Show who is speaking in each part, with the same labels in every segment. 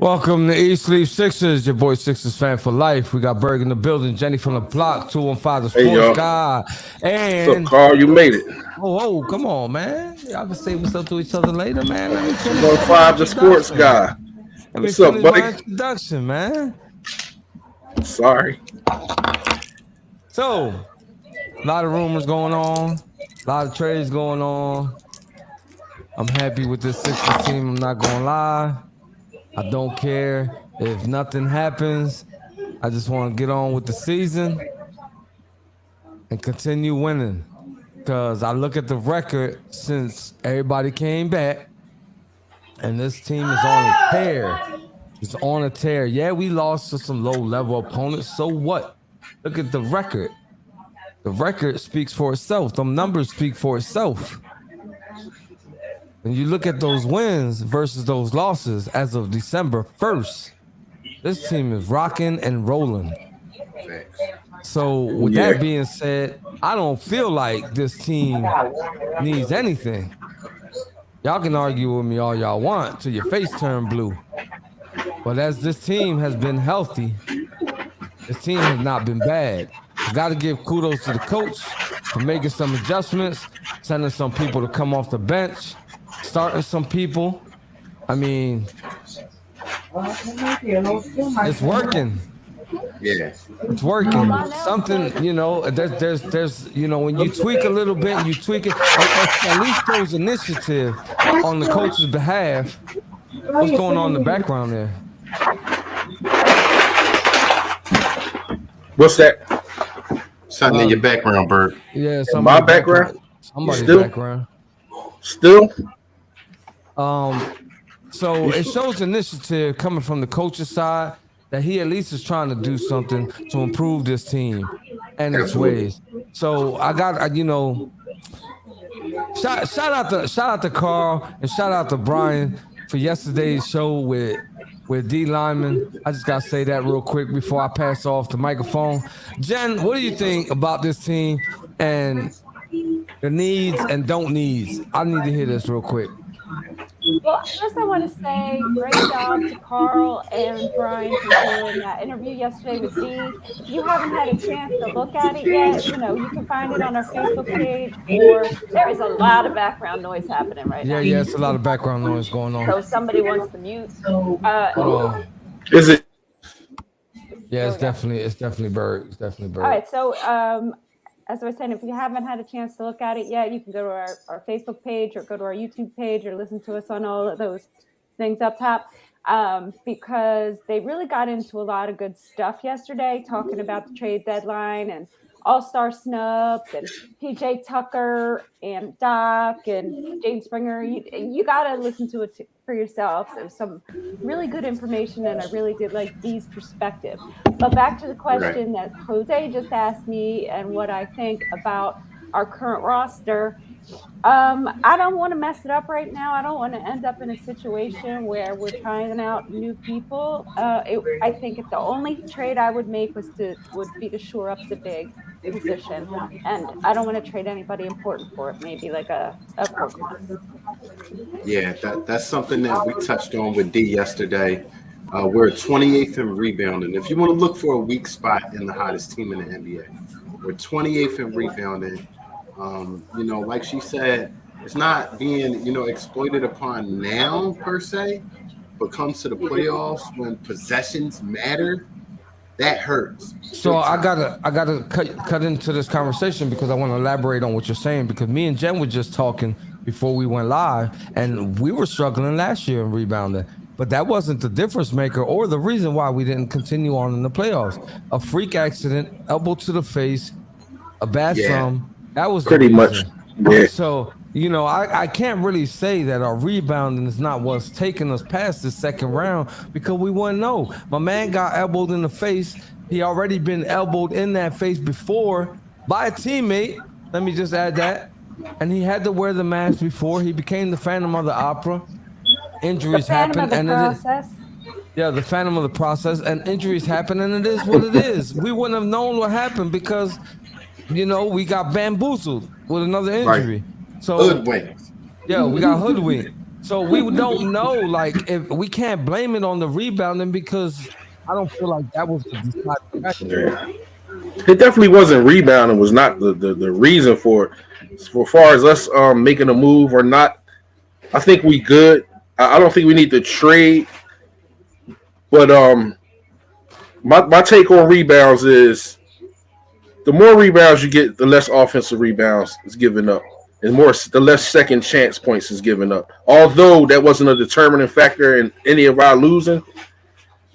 Speaker 1: Welcome to East Sleep Sixers, your boy Sixers fan for life. We got Berg in the building, Jenny from the block, 215 the
Speaker 2: Hey
Speaker 1: sports
Speaker 2: y'all,
Speaker 1: guy.
Speaker 2: what's up,
Speaker 1: And
Speaker 2: Carl? You made it.
Speaker 1: come on, man. Y'all can say what's up to each other later, man. Let me finish my
Speaker 2: 215 the sports
Speaker 1: introduction.
Speaker 2: guy.
Speaker 1: Let me
Speaker 2: What's up,
Speaker 1: finish
Speaker 2: buddy?
Speaker 1: my introduction, man.
Speaker 2: Sorry.
Speaker 1: So, a lot of rumors going on, a lot of trades going on. I'm happy with this Sixers team. I'm not gonna lie. I don't care if nothing happens. I just want to get on with the season and continue winning. Because I look at the record since everybody came back, and this team is on a tear. It's on a tear. Yeah, we lost to some low level opponents. So what? Look at the record. The record speaks for itself. Them numbers speak for itself. When you look at those wins versus those losses as of December 1st, this team is rocking and rolling. So with
Speaker 2: Yeah.
Speaker 1: that being said, I don't feel like this team needs anything. Y'all can argue with me all y'all want till your face turn blue. But as this team has been healthy, this team has not been bad. I got to give kudos to the coach for making some adjustments, sending some people to come off the bench, starting some people. I mean, it's working.
Speaker 2: Yeah.
Speaker 1: It's working. Something, there's, when you tweak a little bit, you tweak it. At least shows initiative on the coach's behalf. What's going on in the background there?
Speaker 2: What's that?
Speaker 3: Something in your background, Bert.
Speaker 1: Yeah,
Speaker 2: My background?
Speaker 1: Somebody's
Speaker 2: Still?
Speaker 1: background.
Speaker 2: Still?
Speaker 1: So it shows initiative coming from the coach's side that he at least is trying to do something to improve this team and its ways. So I got, shout out to Carl and shout out to Brian for yesterday's show with D Lyman. I just gotta say that real quick before I pass off the microphone. Jen, what do you think about this team and the needs and don't needs? I need to hear this real quick.
Speaker 4: Well, first I want to say great job to Carl and Brian for doing that interview yesterday with Dee. If you haven't had a chance to look at it yet, you can find it on our Facebook page, or there is a lot of background noise happening right now.
Speaker 1: Yeah, it's a lot of background noise going on.
Speaker 4: So somebody wants to mute.
Speaker 2: Is it?
Speaker 1: Yeah, it's definitely Bird. It's definitely Bird.
Speaker 4: All right, so as I was saying, if you haven't had a chance to look at it yet, you can go to our Facebook page or go to our YouTube page or listen to us on all of those things up top, because they really got into a lot of good stuff yesterday, talking about the trade deadline and all-star snubs and PJ Tucker and Doc and Jane Springer. You got to listen to it for yourself. There's some really good information, and I really did like Dee's perspective. But back to the question that Jose just asked me and what I think about our current roster. I don't want to mess it up right now. I don't want to end up in a situation where we're trying out new people. I think if the only trade I would make would be to shore up the big position, and I don't want to trade anybody important for it. Maybe like a Korkmaz.
Speaker 3: Yeah, that's something that we touched on with D yesterday. We're 28th in rebounding. If you want to look for a weak spot in the hottest team in the NBA, we're 28th in rebounding. Like she said, it's not being, exploited upon now per se, but comes to the playoffs when possessions matter, that hurts.
Speaker 1: So I gotta cut into this conversation because I want to elaborate on what you're saying, because me and Jen were just talking before we went live, and we were struggling last year in rebounding. But that wasn't the difference maker or the reason why we didn't continue on in the playoffs. A freak accident, elbow to the face, a bad thumb. That was
Speaker 2: pretty much. Yeah.
Speaker 1: So, I can't really say that our rebounding is not what's taking us past the second round, because we wouldn't know. My man got elbowed in the face. He already been elbowed in that face before by a teammate. Let me just add that. And he had to wear the mask before. He became the Phantom of the Opera. Injuries happen.
Speaker 4: The
Speaker 1: Phantom of the process. And injuries happen, and it is what it is. We wouldn't have known what happened because we got bamboozled with another injury.
Speaker 3: Right.
Speaker 1: So
Speaker 3: hoodwinked.
Speaker 1: Yeah, we got hoodwinked. So we don't know, like, if we can't blame it on the rebounding because I don't feel like that was the deciding factor.
Speaker 2: Yeah. It definitely wasn't rebounding. Was not the reason for it. For far as us making a move or not, I think we good. I don't think we need to trade. But my take on rebounds is the more rebounds you get, the less offensive rebounds is given up, and the less second chance points is given up. Although that wasn't a determining factor in any of our losing,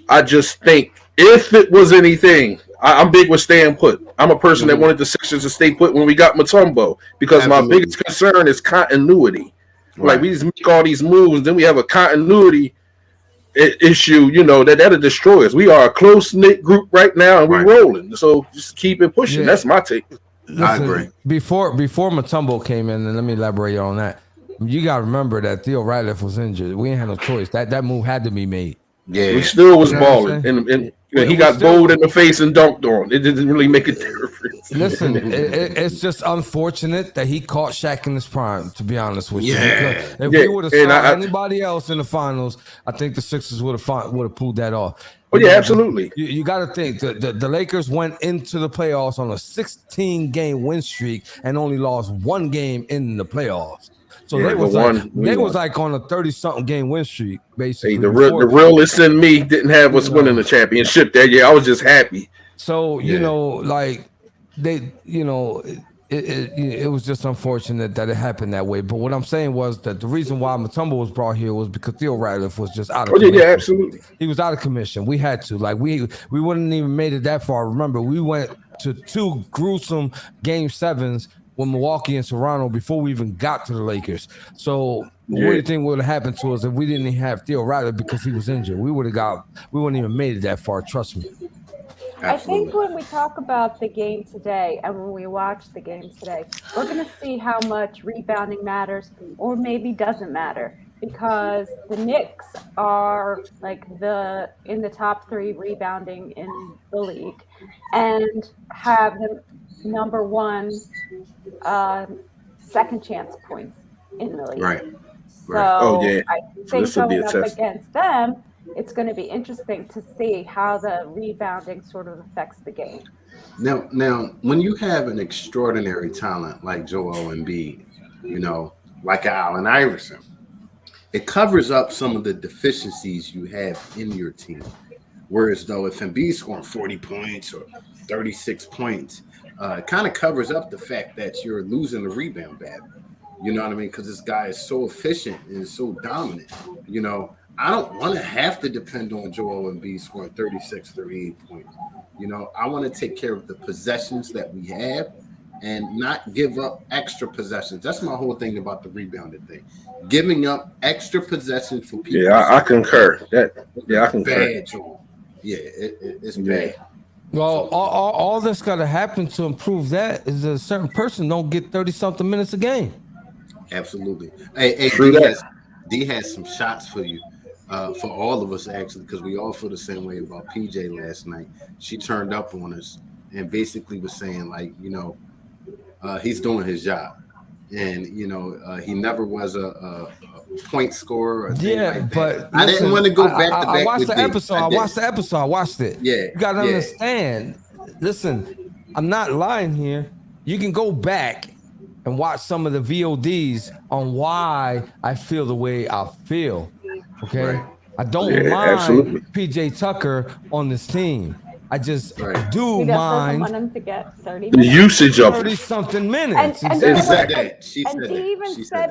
Speaker 2: I just think if it was anything, I'm big with staying put. I'm a person that wanted the Sixers to stay put when we got Mutombo because my biggest concern is continuity. Right. Like we just make all these moves, and then we have a continuity issue. That'll destroy us. We are a close knit group right now, and we're rolling. So just keep it pushing. Yeah. That's my take.
Speaker 1: Listen, I agree. Before Mutombo came in, and let me elaborate on that. You got to remember that Theo Ratliff was injured. We ain't had no choice. That move had to be made.
Speaker 2: Yeah, we still was balling, and he got bowled in the face and dunked on. It didn't really make a difference.
Speaker 1: Listen, it's just unfortunate that he caught Shaq in his prime. To be honest with you, if we would have saw anybody else in the finals, I think the Sixers would have pulled that off.
Speaker 2: Oh yeah, absolutely.
Speaker 1: You got to think the Lakers went into the playoffs on a 16-game win streak and only lost one game in the playoffs. So they was like on a 30-something game win streak, basically.
Speaker 2: Hey, the realist in me didn't have us winning the championship that year. I was just happy.
Speaker 1: So like they, it was just unfortunate that it happened that way. But what I'm saying was that the reason why Mutombo was brought here was because Theo Ratliff was just out of commission.
Speaker 2: Yeah, absolutely.
Speaker 1: He was out of commission. We had to. Like we wouldn't even made it that far. Remember, we went to 2 gruesome game 7s with Milwaukee and Toronto before we even got to the Lakers. So what do you think would have happened to us if we didn't have Theo Ratliff because he was injured? We wouldn't even made it that far. Trust me.
Speaker 4: Absolutely. I think when we talk about the game today and when we watch the game today, we're going to see how much rebounding matters or maybe doesn't matter, because the Knicks are like in the top 3 rebounding in the league and have the number 1 second chance points in the league.
Speaker 2: Right.
Speaker 4: So I think going up against them, it's going to be interesting to see how the rebounding sort of affects the game.
Speaker 3: Now, when you have an extraordinary talent like Joel Embiid, like Allen Iverson, it covers up some of the deficiencies you have in your team. Whereas though if Embiid's scoring 40 points or 36 points, it kind of covers up the fact that you're losing the rebound battle. You know what I mean? Because this guy is so efficient and so dominant. I don't want to have to depend on Joel Embiid scoring 36, 38 points. I want to take care of the possessions that we have and not give up extra possessions. That's my whole thing about the rebounding thing. Giving up extra possessions for people.
Speaker 2: Yeah, I concur. I concur.
Speaker 3: Bad, Joel. Yeah, it's bad.
Speaker 1: Well, all that's got to happen to improve that is a certain person don't get 30-something minutes a game.
Speaker 3: Absolutely. Hey, D has some shots for you, for all of us actually, because we all feel the same way about PJ last night. She turned up on us and basically was saying like, he's doing his job, and he never was a point scorer. Or like
Speaker 1: but
Speaker 3: I didn't want to go back to back. I
Speaker 1: watched the episode. I watched it.
Speaker 3: Yeah,
Speaker 1: you gotta understand. Listen, I'm not lying here. You can go back and watch some of the VODs on why I feel the way I feel. Okay, right. I don't mind PJ Tucker on this team. I just do mind
Speaker 4: want him to get 30
Speaker 2: the usage of
Speaker 1: 30-something minutes.
Speaker 4: And
Speaker 3: She
Speaker 4: said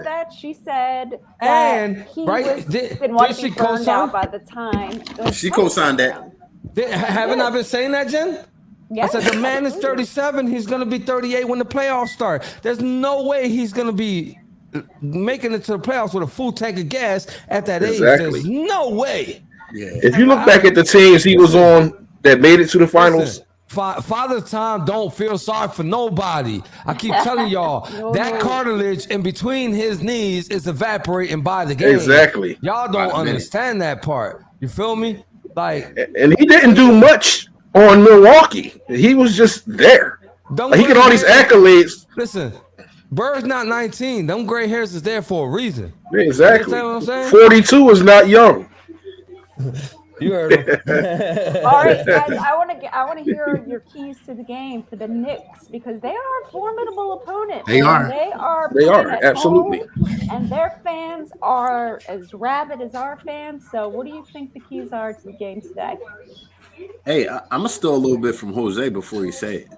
Speaker 4: that. She said
Speaker 1: and
Speaker 4: he didn't want to be burned out by the time.
Speaker 3: She co-signed that.
Speaker 1: Haven't I been saying that, Jen? Yes. I said the man is 37. He's going to be 38 when the playoffs start. There's no way he's going to be making it to the playoffs with a full tank of gas at that age. There's no way.
Speaker 2: Yeah. If you look back at the teams he was on that made it to the finals.
Speaker 1: Father Time don't feel sorry for nobody. I keep telling y'all that cartilage in between his knees is evaporating by the game.
Speaker 2: Exactly.
Speaker 1: Y'all don't understand that part. You feel me? Like,
Speaker 2: and he didn't do much on Milwaukee. He was just there. He got all these accolades.
Speaker 1: Listen, Bird's not 19. Them gray hairs is there for a reason.
Speaker 2: Exactly.
Speaker 1: You understand what I'm saying?
Speaker 2: 42 is not young.
Speaker 1: You heard him.
Speaker 4: All right, guys. I want to hear your keys to the game for the Knicks because they are a formidable opponent.
Speaker 3: They are.
Speaker 4: They are.
Speaker 2: They are,
Speaker 4: at
Speaker 2: absolutely.
Speaker 4: home, and their fans are as rabid as our fans. So, what do you think the keys are to the game today?
Speaker 3: Hey, I'm gonna steal a little bit from Jose before you say it,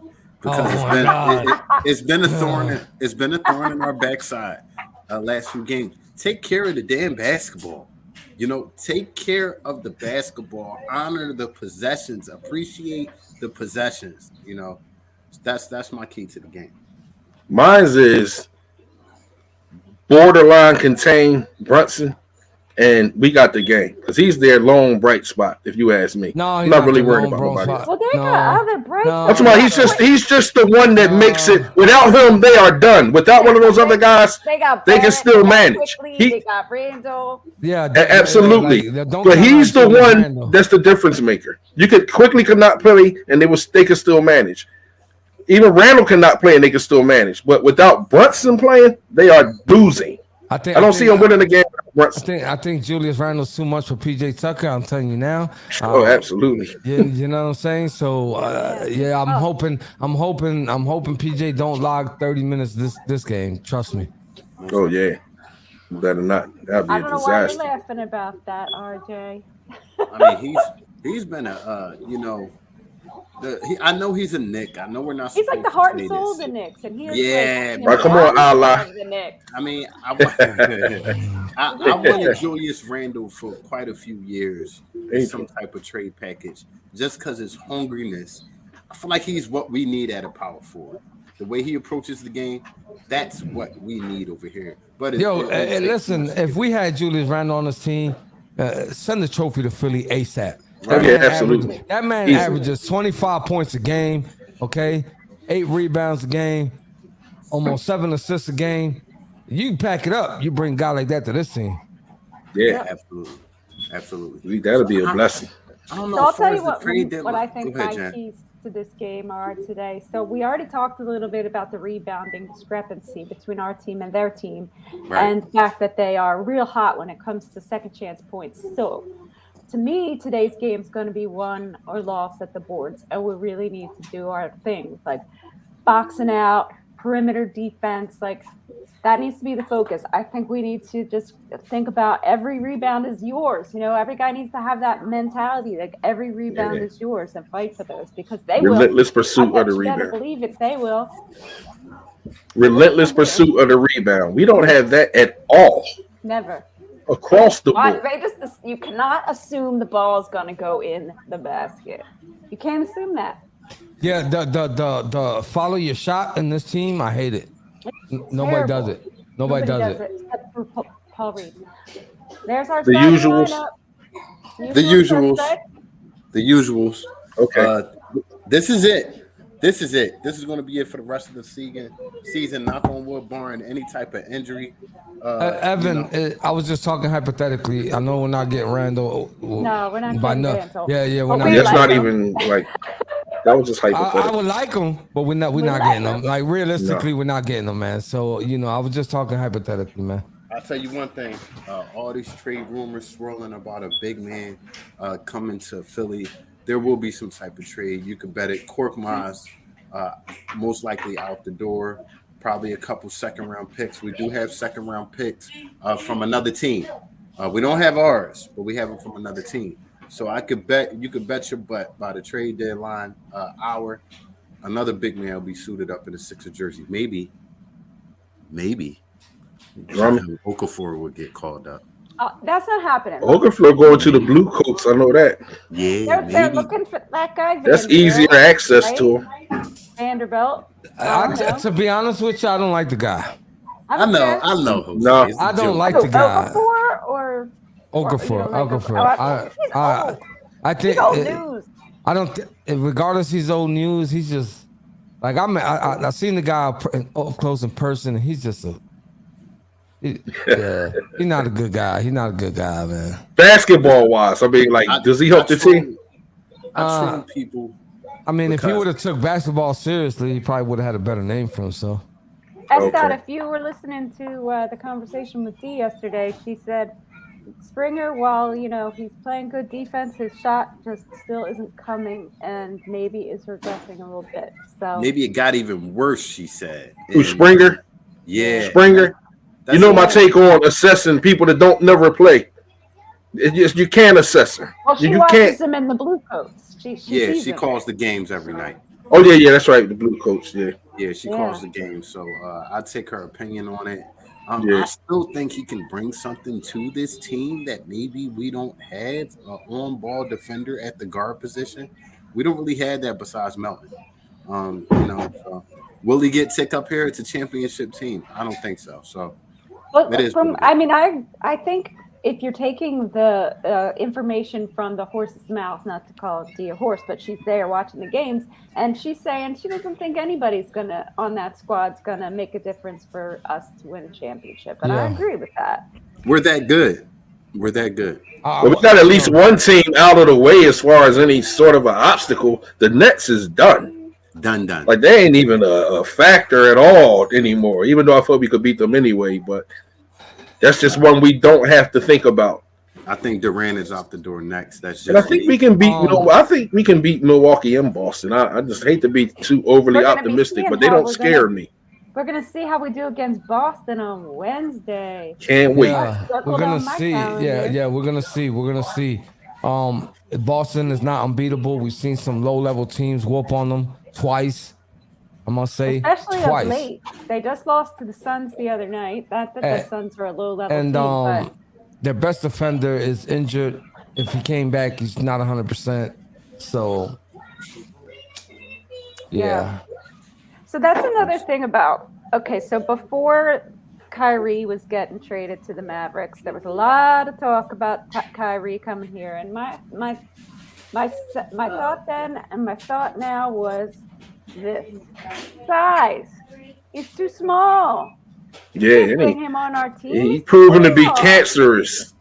Speaker 3: because
Speaker 1: Oh,
Speaker 3: it's been a thorn. It's been a thorn in our backside last few games. Take care of the damn basketball. Take care of the basketball. Honor the possessions. Appreciate the possessions. That's my key to the game.
Speaker 2: Mine is borderline contain Brunson, and we got the game because he's their lone bright spot. If you ask me,
Speaker 1: No,
Speaker 2: I'm not really worried about nobody else.
Speaker 4: Well, they got other bright
Speaker 2: That's why he's just the one that makes it. Without him, they are done. Without one of those other guys, they can still manage.
Speaker 4: They got Randall.
Speaker 1: Yeah,
Speaker 2: absolutely. But he's the one that's the difference maker. You could not play, and they could still manage. Even Randall cannot play, and they can still manage. But without Brunson playing, they are losing. I don't see him winning the game.
Speaker 1: I think Julius Randle's too much for PJ Tucker. I'm telling you now.
Speaker 2: Oh, absolutely.
Speaker 1: You know what I'm saying? So I'm hoping PJ don't log 30 minutes this game. Trust me.
Speaker 2: Oh yeah, better not. That'd be a disaster.
Speaker 4: I don't know why you're laughing about that, RJ.
Speaker 3: I mean, he's been I know he's a Knick. I know we're not.
Speaker 4: He's like the heart and soul of the Knicks, and he's
Speaker 2: right. Come on, Allah.
Speaker 3: I mean, I wanted Julius Randle for quite a few years in some type of trade package, just because his hungriness. I feel like he's what we need at a power forward. The way he approaches the game, that's what we need over here. But
Speaker 1: listen, if we had Julius Randle on this team, send the trophy to Philly ASAP.
Speaker 2: Absolutely.
Speaker 1: That man averages 25 points a game, okay? 8 rebounds a game, almost 7 assists a game. You pack it up, you bring a guy like that to this team.
Speaker 2: Yeah,
Speaker 3: absolutely.
Speaker 2: That'll be a blessing.
Speaker 3: I don't know.
Speaker 4: So I'll tell you what I think my keys to this game are today. So we already talked a little bit about the rebounding discrepancy between our team and their team, and the fact that they are real hot when it comes to second chance points. So to me, today's game is going to be won or lost at the boards, and we really need to do our things like boxing out, perimeter defense. Like that needs to be the focus. I think we need to just think about every rebound is yours. Every guy needs to have that mentality. Like every rebound is yours, and fight for those because they will.
Speaker 2: Relentless pursuit of the rebound.
Speaker 4: Better believe it, they will.
Speaker 2: Relentless pursuit of the rebound. We don't have that at all.
Speaker 4: Never.
Speaker 2: Across the board.
Speaker 4: You cannot assume the ball is going to go in the basket. You can't assume that.
Speaker 1: Yeah, the follow your shot in this team, I hate it. Nobody does it. Nobody does it.
Speaker 4: Except for Paul Reed. There's our
Speaker 2: the usuals.
Speaker 3: The usuals.
Speaker 2: Okay.
Speaker 3: This is it. This is going to be it for the rest of the season. Knock on wood, barring any type of injury.
Speaker 1: Evan, I was just talking hypothetically. I know we're not getting Randall.
Speaker 4: No, we're not getting Randall.
Speaker 1: Yeah, we're not.
Speaker 2: That's not even like that was just hypothetical.
Speaker 1: I would like him, but we're not getting him. Like realistically, we're not getting him, man. So I was just talking hypothetically, man.
Speaker 3: I'll tell you one thing. All these trade rumors swirling about a big man coming to Philly. There will be some type of trade. You can bet it. Korkmaz, most likely out the door. Probably a couple second-round picks. We do have second-round picks from another team. We don't have ours, but we have them from another team. So you could bet your butt by the trade deadline hour, another big man will be suited up in a Sixer jersey. Maybe Okafor would get called up.
Speaker 4: That's not happening.
Speaker 2: Okafor going to the Blue Coats. I know that.
Speaker 3: Yeah,
Speaker 4: they're looking for that guy.
Speaker 2: That's easier access to him.
Speaker 4: Vanderbilt.
Speaker 1: To be honest with you, I don't like the guy.
Speaker 3: I know. Jose.
Speaker 2: No,
Speaker 1: I don't like the guy.
Speaker 4: Okafor.
Speaker 1: I think.
Speaker 4: He's old news.
Speaker 1: I don't. Regardless, he's old news. He's just like I seen the guy up close in person. And he's just he's not a good guy. He's not a good guy, man.
Speaker 2: Basketball wise, I mean, like, does he help the team?
Speaker 3: I've seen people.
Speaker 1: I mean, if he would have took basketball seriously, he probably would have had a better name for himself.
Speaker 4: Escott, if you were listening to the conversation with Dee yesterday, she said Springer, while he's playing good defense, his shot just still isn't coming, and maybe is regressing a little bit. So
Speaker 3: maybe it got even worse. She said.
Speaker 2: Who, Springer?
Speaker 3: Yeah,
Speaker 2: Springer. You know my take on assessing people that don't never play. It just, you can't assess them.
Speaker 4: Well, she
Speaker 2: you
Speaker 4: watches
Speaker 2: can't.
Speaker 4: them in the blue coats.
Speaker 3: She calls the games every night.
Speaker 2: Oh yeah, that's right. The blue coats.
Speaker 3: Yeah, she calls the game. So I'd take her opinion on it. I still think he can bring something to this team that maybe we don't have an on-ball defender at the guard position. We don't really have that besides Melton. So will he get ticked up here? It's a championship team. I don't think so. So it is.
Speaker 4: I think if you're taking the information from the horse's mouth, not to call Dee a horse, but she's there watching the games, and she's saying she doesn't think anybody's on that squad's gonna make a difference for us to win a championship. And I agree with that.
Speaker 3: We're that good. We
Speaker 2: got at least one team out of the way as far as any sort of an obstacle. The Nets is done. Like they ain't even a factor at all anymore. Even though I thought we could beat them anyway, but that's just one we don't have to think about.
Speaker 3: I think Durant is out the door next. That's just.
Speaker 2: And I think we can beat. I think we can beat Milwaukee and Boston. I just hate to be too overly optimistic, but they don't scare me.
Speaker 4: We're gonna see how we do against Boston on Wednesday.
Speaker 2: Can't wait.
Speaker 1: We're gonna see. We're gonna see. We're gonna see. Boston is not unbeatable. We've seen some low-level teams whoop on them twice. I must say,
Speaker 4: especially
Speaker 1: twice.
Speaker 4: Of late. They just lost to the Suns the other night. The Suns are a low-level team.
Speaker 1: And their best defender is injured. If he came back, he's not 100%. So, yeah.
Speaker 4: So that's another thing about. Okay, so before Kyrie was getting traded to the Mavericks, there was a lot of talk about Kyrie coming here, and my thought then and my thought now was this size. He's too small.
Speaker 2: Yeah,
Speaker 4: putting him on our team.
Speaker 2: He's proven to be cancerous.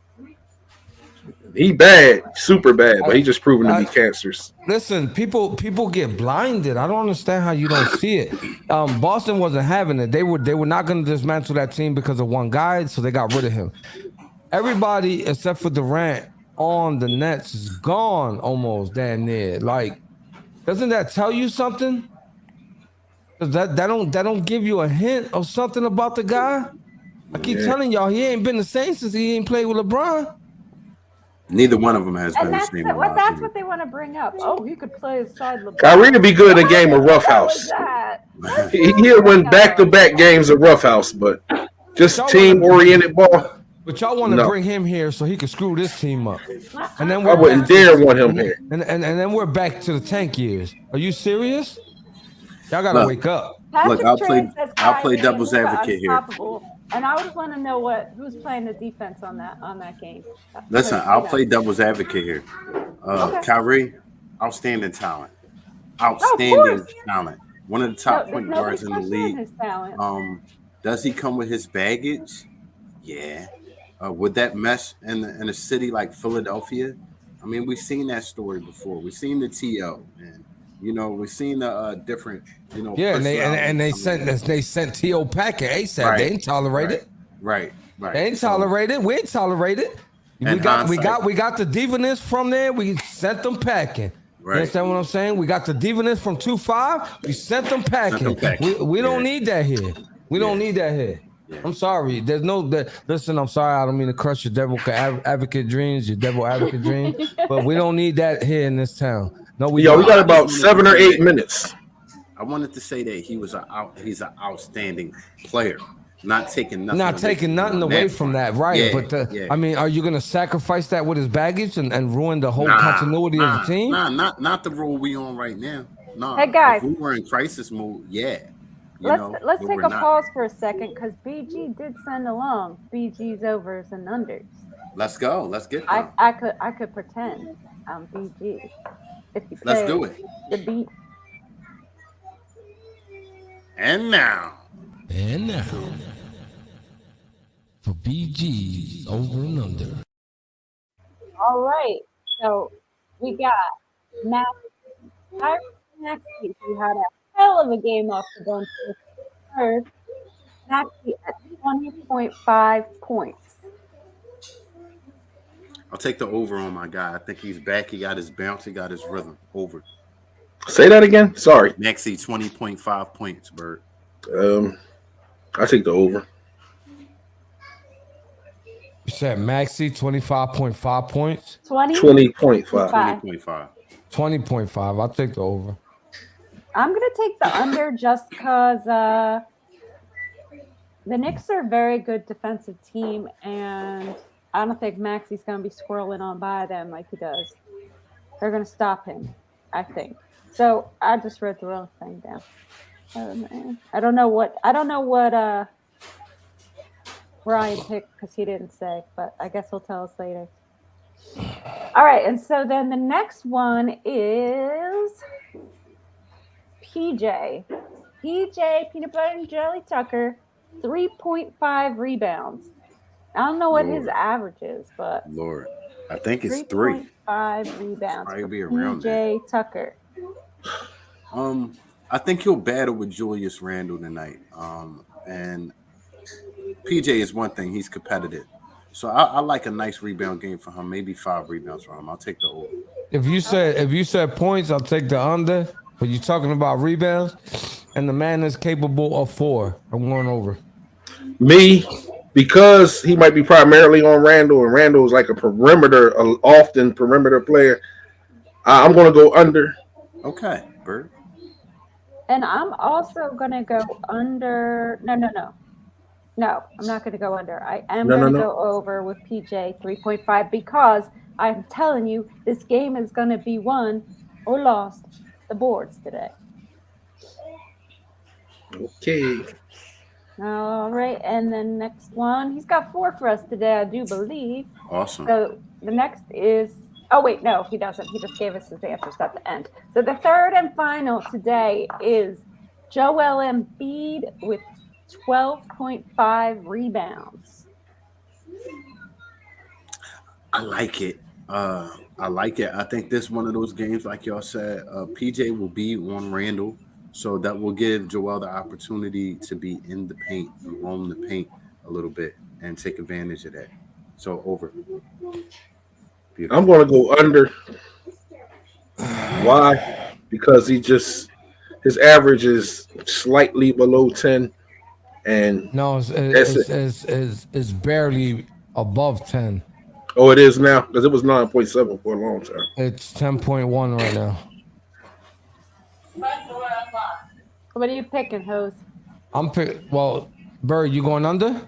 Speaker 2: He bad, super bad, but he's just proven to be cancerous.
Speaker 1: Listen, people get blinded. I don't understand how you don't see it. Boston wasn't having it. They were not going to dismantle that team because of one guy, so they got rid of him. Everybody except for Durant on the Nets is gone almost damn near. Like, doesn't that tell you something? That don't give you a hint of something about the guy? I keep telling y'all, he ain't been the same since he ain't played with LeBron.
Speaker 3: Neither one of them has been the same.
Speaker 4: That's what they want to bring up. Oh, he could play aside LeBron.
Speaker 2: Kyrie would be good in a game of Rough House. He'll win back-to-back games of Rough House, but just team-oriented ball.
Speaker 1: But y'all want to bring him here so he can screw this team up. And then
Speaker 2: I wouldn't dare want him here.
Speaker 1: And then we're back to the tank years. Are you serious? Y'all gotta wake up.
Speaker 3: Look, I'll play devil's advocate here.
Speaker 4: And I would want to know who's playing the defense on that game.
Speaker 3: Listen, I'll play devil's advocate here. Kyrie, outstanding talent. Outstanding talent. One of the top point guards in the league. Does he come with his baggage? Yeah. Would that mesh in a city like Philadelphia? I mean, we've seen that story before. We've seen the TO, and we've seen the different,
Speaker 1: Yeah, and they sent T.O. Packet ASAP. Right, they ain't tolerate it.
Speaker 3: Right.
Speaker 1: They ain't tolerate it. We ain't tolerate it. We got the diviness from there. We sent them packing. Right. You understand what I'm saying? We got the diviness from 2-5. We sent them packing. We don't need that here. We don't need that here. Yeah. I'm sorry. There's listen, I'm sorry. I don't mean to crush your devil advocate dreams, but we don't need that here in this town. No, we
Speaker 2: got about 7 or 8 minutes.
Speaker 3: I wanted to say that he's an outstanding player. Not taking nothing
Speaker 1: away from that, right? Yeah, I mean, are you going to sacrifice that with his baggage and ruin the whole continuity of the team?
Speaker 3: Not the role we on right now. No.
Speaker 4: Hey guys,
Speaker 3: if we were in crisis mode,
Speaker 4: let's take a pause for a second because BG did send along BG's overs and unders.
Speaker 3: Let's go. Let's get
Speaker 4: them. I could pretend I'm BG.
Speaker 3: Let's do it.
Speaker 4: The beat.
Speaker 3: And now.
Speaker 1: For BG's over and under.
Speaker 4: All right. So we got next week. We had a hell of a game off the bench. Third. Maxey at 20.5 points.
Speaker 3: I'll take the over on my guy. I think he's back. He got his bounce. He got his rhythm. Over.
Speaker 2: Say that again. Sorry.
Speaker 3: Maxey 20.5 points, Bird.
Speaker 2: I take the over.
Speaker 1: You said Maxey 25.5 points.
Speaker 2: 20.5.
Speaker 3: 20.5.
Speaker 1: 20.5. I'll take the over.
Speaker 4: I'm gonna take the under just because the Knicks are a very good defensive team, and I don't think Maxey's gonna be squirreling on by them like he does. They're gonna stop him, I think. So I just wrote the wrong thing down. I don't know what Ryan picked because he didn't say, but I guess he'll tell us later. All right, and so then the next one is PJ Peanut Butter and Jelly Tucker, 3.5 rebounds. I don't know what his average is, but
Speaker 3: Lord, I think it's 3.
Speaker 4: 3.5 rebounds.
Speaker 3: Probably be around
Speaker 4: PJ Tucker.
Speaker 3: I think he'll battle with Julius Randle tonight. And PJ is one thing; he's competitive. So I like a nice rebound game for him. Maybe 5 rebounds for him. I'll take the over.
Speaker 1: If you said points, I'll take the under. But you're talking about rebounds, and the man is capable of 4. I'm going over.
Speaker 2: Me, because he might be primarily on Randall, and Randall is like often perimeter player. I'm going to go under.
Speaker 3: Okay, Bird.
Speaker 4: And I'm also going to go under. No, I'm not going to go under. I am going to go over with PJ 3.5 because I'm telling you, this game is going to be won or lost the boards today.
Speaker 2: Okay.
Speaker 4: All right, and then next one, he's got 4 for us today, I do believe.
Speaker 3: Awesome.
Speaker 4: So the next is, oh wait, no, he doesn't. He just gave us his answers at the end. So the third and final today is Joel Embiid with 12.5 rebounds.
Speaker 3: I like it. I think this is one of those games, like y'all said, PJ will be on Randall. So that will give Joel the opportunity to be in the paint and roam the paint a little bit and take advantage of that. So over. Beautiful.
Speaker 2: I'm going to go under. Why? Because his average is slightly below 10. And
Speaker 1: no, it's barely above 10.
Speaker 2: Oh, it is now? Because it was 9.7 for a long time.
Speaker 1: It's 10.1 right now.
Speaker 4: What are you picking, Hose?
Speaker 1: Well, Bird, you going under?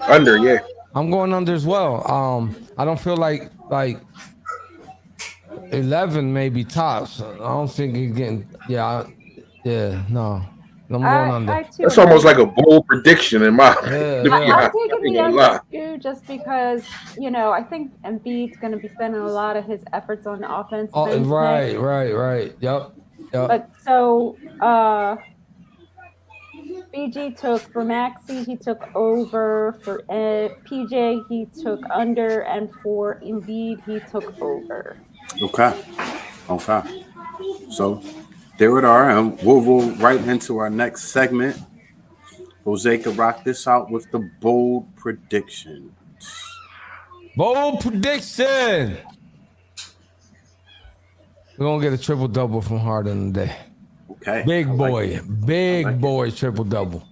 Speaker 2: Under, yeah.
Speaker 1: I'm going under as well. I don't feel like 11 maybe tops. I don't think he's getting. No. I'm going under.
Speaker 2: That's almost like a bold prediction in my opinion.
Speaker 4: I'm taking the under too, just because I think Embiid's going to be spending a lot of his efforts on the offense.
Speaker 1: Right. Yep.
Speaker 4: But so BG took for Maxey, he took over. For PJ, he took under, and for Embiid, he took over.
Speaker 3: Okay. So there it are, and we'll roll right into our next segment. Jose can rock this out with the bold predictions.
Speaker 1: Bold prediction. We're gonna get a triple-double from Harden today.
Speaker 3: Okay.
Speaker 1: Big boy triple-double.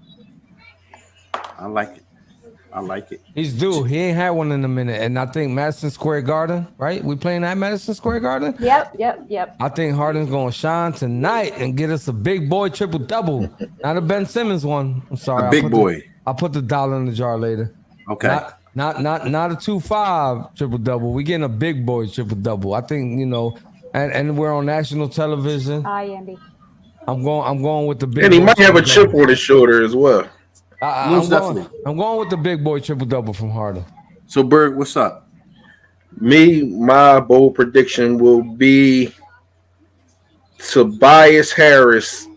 Speaker 3: I like it.
Speaker 1: He's due. He ain't had one in a minute. And I think Madison Square Garden, right? We playing at Madison Square Garden?
Speaker 4: Yep.
Speaker 1: I think Harden's going to shine tonight and get us a big boy triple-double. Not a Ben Simmons one. I'm sorry.
Speaker 3: A big boy.
Speaker 1: I'll put the dollar in the jar later.
Speaker 3: Okay.
Speaker 1: Not a 2-5 triple-double. We're getting a big boy triple-double. I think, and we're on national television.
Speaker 4: Hi, Andy.
Speaker 1: I'm going with the big boy.
Speaker 2: And he might have a chip on his shoulder as well.
Speaker 1: I'm going with the big boy triple-double from Harden.
Speaker 3: So, Berg, what's up?
Speaker 2: My bold prediction will be Tobias Harris,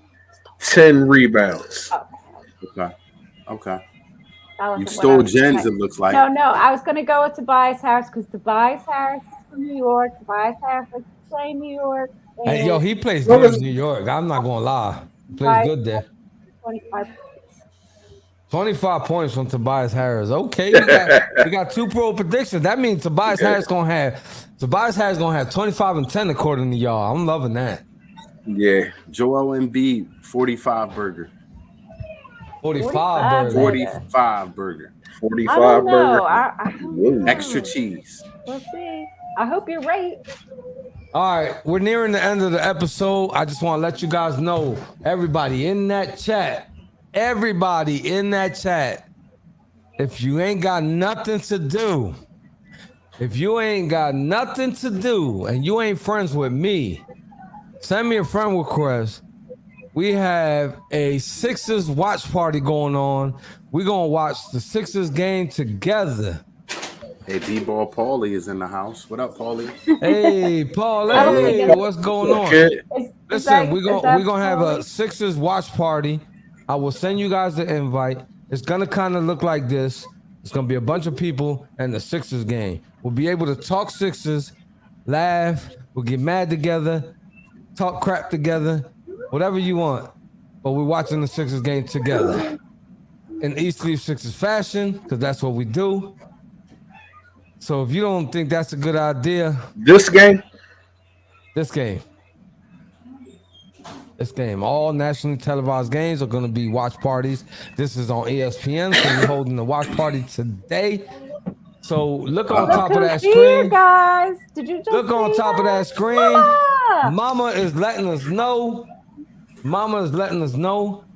Speaker 2: 10 rebounds.
Speaker 3: Okay. You stole Jen's, it looks like.
Speaker 4: No, I was going to go with Tobias Harris because Tobias Harris is from New York. Tobias Harris is playing New York.
Speaker 1: Hey, he plays good in New York. I'm not going to lie. He plays good there.
Speaker 4: 25.
Speaker 1: 25 points from Tobias Harris. Okay, we got 2 pro predictions. That means Tobias Harris gonna have 25 and 10 according to y'all. I'm loving that.
Speaker 2: Yeah.
Speaker 3: Joel Embiid, 45 burger.
Speaker 1: 45 burger.
Speaker 3: 45 burger.
Speaker 2: 45
Speaker 4: I don't know.
Speaker 2: burger.
Speaker 4: I don't know.
Speaker 3: Extra cheese.
Speaker 4: We'll see. I hope you're right.
Speaker 1: All right, we're nearing the end of the episode. I just want to let you guys know, everybody in that chat, if you ain't got nothing to do, and you ain't friends with me, send me a friend request. We have a Sixers watch party going on. We're going to watch the Sixers game together.
Speaker 3: Hey, B-Ball Paulie is in the house. What up, Paulie?
Speaker 1: Hey, Paul, hey, what's going on?
Speaker 2: Okay.
Speaker 1: Listen, we're gonna have a Sixers watch party. I will send you guys the invite. It's gonna kind of look like this. It's gonna be a bunch of people and the Sixers game. We'll be able to talk Sixers, laugh, we'll get mad together, talk crap together, whatever you want. But we're watching the Sixers game together in East Leaf Sixers fashion, because that's what we do. So if you don't think that's a good idea,
Speaker 2: This game?
Speaker 1: this game, all nationally televised games are going to be watch parties. This is on ESPN, so we're holding the watch party today. So look on top of that screen.
Speaker 4: Guys, did you just
Speaker 1: Look on top of that screen. Mama is letting us know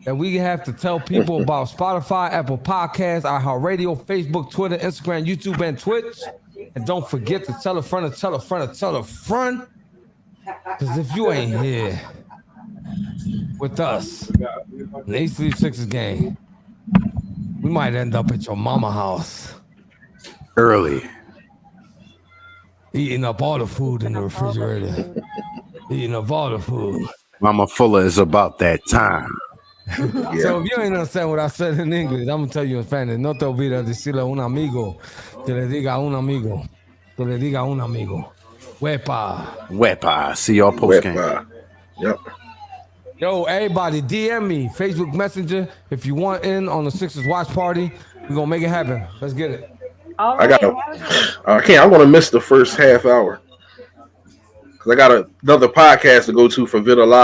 Speaker 1: that we have to tell people about Spotify, Apple Podcasts, iHeartRadio, Facebook, Twitter, Instagram, YouTube, and Twitch. And don't forget to tell a friend to tell a friend to tell a friend. Because if you ain't here with us in the East Leaf Sixers game, we might end up at your mama house
Speaker 3: Early.
Speaker 1: eating up all the food in the refrigerator. Eating up all the food.
Speaker 3: Mama Fuller is about that time.
Speaker 1: So if you ain't understand what I said in English, I'm gonna tell you in Spanish. No te olvides decirle a un amigo que le diga a un amigo que le diga a un amigo.
Speaker 3: Wepa. See y'all post game.
Speaker 2: Yep.
Speaker 1: Yo, everybody, DM me, Facebook Messenger, if you want in on the Sixers watch party. We're gonna make it happen. Let's get it.
Speaker 4: All
Speaker 2: I
Speaker 4: right.
Speaker 2: can't. I'm gonna miss the first half hour because I got another podcast to go to for Vita Live.